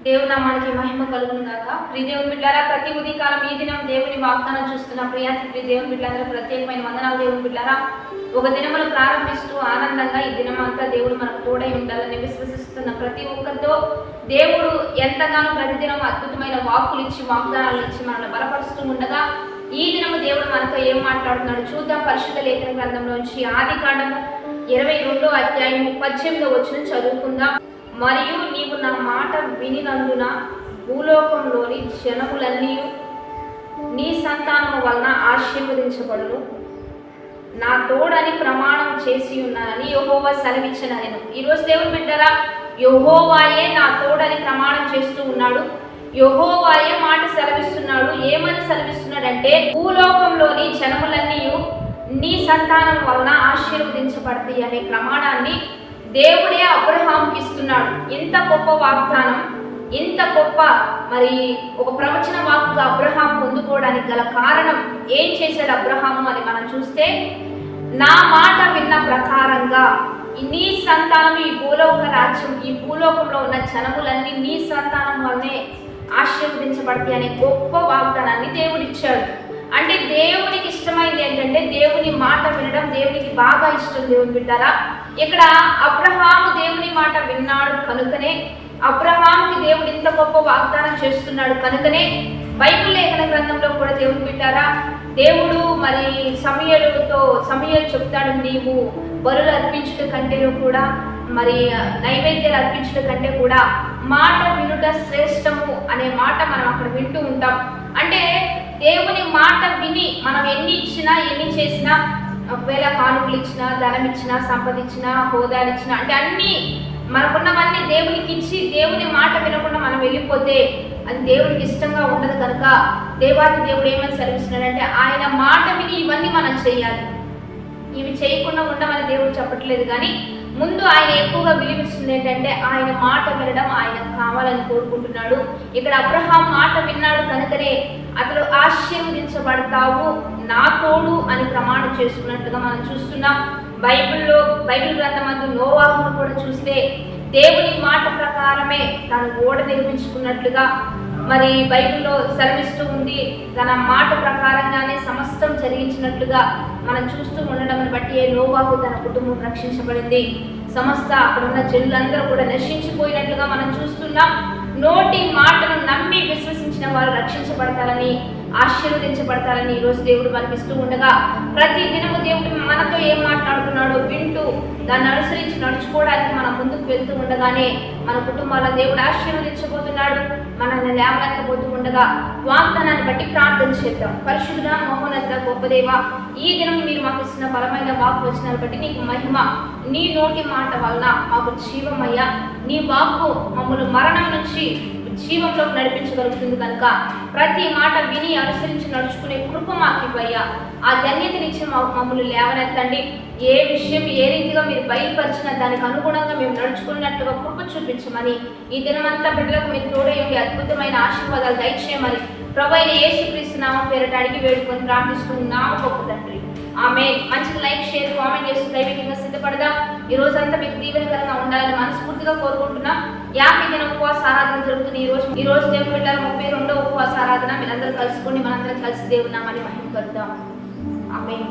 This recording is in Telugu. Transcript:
దేవుని నామానికి మహిమ కలుగును గాక. ప్రియ దేవుని బిడ్డలారా, ప్రతి ఉదయకాలం ఈ దినం దేవుని వాగ్దానం చూస్తున్న ప్రియ దేవుని బిడ్డలందరూ ప్రత్యేకమైన వందనాలు. దేవుని బిడ్డలారా, ఒక దినములు ప్రారంభిస్తూ ఆనందంగా ఈ దినం అంతా దేవుడు మనకు తోడై ఉండాలని విశ్వసిస్తున్న ప్రతి ఒక్కరితో దేవుడు ఎంతగానో ప్రతిదినం అద్భుతమైన వాక్కులు ఇచ్చి వాగ్దానాలు ఇచ్చి మనల్ని బలపరుస్తూ ఉండగా ఈ దినము దేవుడు మనతో ఏం మాట్లాడుతున్నాడు చూద్దాం. పరిశుద్ధ లేఖన గ్రంథంలోంచి ఆదికాండము 22వ అధ్యాయము 18వ వచనం చదువుకుందాం. మరియు నీవు నా మాట వినినందున భూలోకంలోని జనములన్నీ నీ సంతానము వలన ఆశీర్వదించబడును, నా తోడని ప్రమాణం చేసి ఉన్నానని యెహోవా సెలవిచ్చినను. ఈరోజు దేవుని బిడ్డలారా, యెహోవాయే నా తోడని ప్రమాణం చేస్తూ ఉన్నాడు. యెహోవాయే మాట సెలవిస్తున్నాడు. ఏమని సెలవిస్తున్నాడంటే, భూలోకంలోని జనములన్నీ నీ సంతానం వలన ఆశీర్వదించబడతాయి అనే ప్రమాణాన్ని దేవుడే అబ్రహాంకి ఇస్తున్నాడు. ఇంత గొప్ప వాగ్దానం, ఇంత గొప్ప ఒక ప్రవచన వాక్కుగా అబ్రహాం పొందుకోవడానికి గల కారణం ఏం చేశాడు అబ్రహాము అని మనం చూస్తే, నా మాట విన్న ప్రకారంగా నీ సంతానం ఈ భూలోక రాజ్యం, ఈ భూలోకంలో ఉన్న జనములన్నీ నీ సంతానం వల్లనే ఆశీర్వదించబడతాయి అనే గొప్ప వాగ్దానాన్ని దేవుడిచ్చాడు. అంటే దేవునికి ఇష్టమైంది ఏంటంటే దేవుని మాట వినడం దేవునికి బాగా ఇష్టం. దేవుని బిడ్డారా, ఇక్కడ అబ్రహాము దేవుని మాట విన్నాడు కనుకనే, అబ్రహాముకి దేవుడు ఇంత గొప్ప వాగ్దానం చేస్తున్నాడు కనుకనే బైబిల్ లేఖన గ్రంథంలో కూడా దేవుని బిడ్డారా, దేవుడు సమూయేలు చెప్తాడు, నీవు బలులు అర్పించుట కంటే కూడా నైవేద్యాలు అర్పించుట కంటే కూడా మాట వినుట శ్రేష్టము అనే మాట మనం అక్కడ వింటూ ఉంటాం. అంటే దేవుని మాట విని మనం ఎన్ని ఇచ్చినా ఎన్ని చేసినా, ఒకవేళ కానుకలు ఇచ్చినా, ధనం ఇచ్చినా, సంపద ఇచ్చినా, హోదాలు ఇచ్చినా, అంటే అన్నీ మనకున్నవన్నీ దేవునికి ఇచ్చి దేవుని మాట వినకుండా మనం వెళ్ళిపోతే అది దేవునికి ఇష్టంగా ఉండదు. కనుక దేవాది దేవుడు ఏమని సెలవిస్తున్నాడంటే, ఆయన మాట విని ఇవన్నీ మనం చేయాలి. ఇవి చేయకుండా ఉండమని దేవుడు చెప్పట్లేదు, కానీ ముందు ఆయన ఎక్కువగా విలువిస్తుంది ఏంటంటే ఆయన మాట వినడం ఆయన కావాలని కోరుకుంటున్నాడు. ఇక్కడ అబ్రహాం మాట విన్నాడు కనుకనే అతడు ఆశీర్వదించబడతావు, నా తోడు అని ప్రమాణం చేసుకున్నట్లుగా మనం చూస్తున్నాం. బైబిల్ గ్రంథమందు నోవాహును కూడా చూస్తే దేవుని మాట ప్రకారమే తను ఓడ నిర్మించుకున్నట్లుగా బైబిల్లో సెలవిస్తూ ఉంది. తన మాట ప్రకారంగానే సమస్తం జరిగించినట్లుగా మనం చూస్తూ ఉండడం బట్టి నోవాహు తన కుటుంబం రక్షించబడింది. సమస్త అక్కడున్న జనులందరూ కూడా నశించిపోయినట్లుగా మనం చూస్తున్నాం. నోటి మాటను నమ్మి విశ్వసించిన వారు రక్షించబడతారని, ఆశీర్వదించబడతారని ఈరోజు దేవుడు మనకిస్తూ ఉండగా, ప్రతి దినము దేవుడు మనతో ఏం మాట్లాడుతున్నాడో వింటూ దాన్ని అనుసరించి నడుచుకోవడానికి మనం ముందుకు వెళ్తూ ఉండగానే మన కుటుంబాల దేవుడు ఆశీర్వదించబోతున్నాడు. మనల్ని లేవనెత్తబోతూ ఉండగా వాగ్దానాన్ని బట్టి ప్రార్థన చేద్దాం. పరిశుద్ధ మహోన్నత గొప్ప దేవ, ఈ దినం మీరు మాకు ఇస్తున్న బలమైన వాక్కు వచనాలు బట్టి నీకు మహిమ. నీ నోటి మాట వలన మాకు జీవమయ్యా, నీ వాక్కు మమ్మల్ని మరణం నుంచి జీవంలోకి నడిపించగలుగుతుంది కనుక ప్రతి మాట విని అనుసరించి నడుచుకునే కృప మాకు ఇవ్వయ్యా. ఆ ధన్యతనిచ్చి మమ్మల్ని లేవనెత్తండి. ఏ విషయం ఏ రీతిగా మీరు బయలుపరిచిన దానికి అనుగుణంగా మేము నడుచుకున్నట్లుగా కృప చూపించమని, ఈ దినమంతా బిడ్డలకు మీరు తోడయ్యండి అద్భుతమైన ఆశీర్వాదాలు దయచేయమని ప్రభువైన యేసుక్రీస్తు నామం పేరిట అడిగి వేడుకొని ప్రార్థిస్తున్నాము గొప్ప తండ్రి, ఆమేన్. మంచిగా లైక్, షేర్, కామెంట్ చేసి దైవికంగా సిద్ధపడదాం. ఈ రోజంతా మీకు దీవెనకరంగా ఉండాలని మనస్ఫూర్తిగా కోరుకుంటున్నాం. 50 దిన ఉపవాస ఆరాధన జరుగుతుంది. ఈ రోజు దేవుని బిడ్డల 32వ ఉపవాస ఆరాధన. మీరందరూ కలుసుకోండి, మనందరం కలిసి దేవుని నామాన్ని మహిమ పరుద్దాం. ఆమేన్.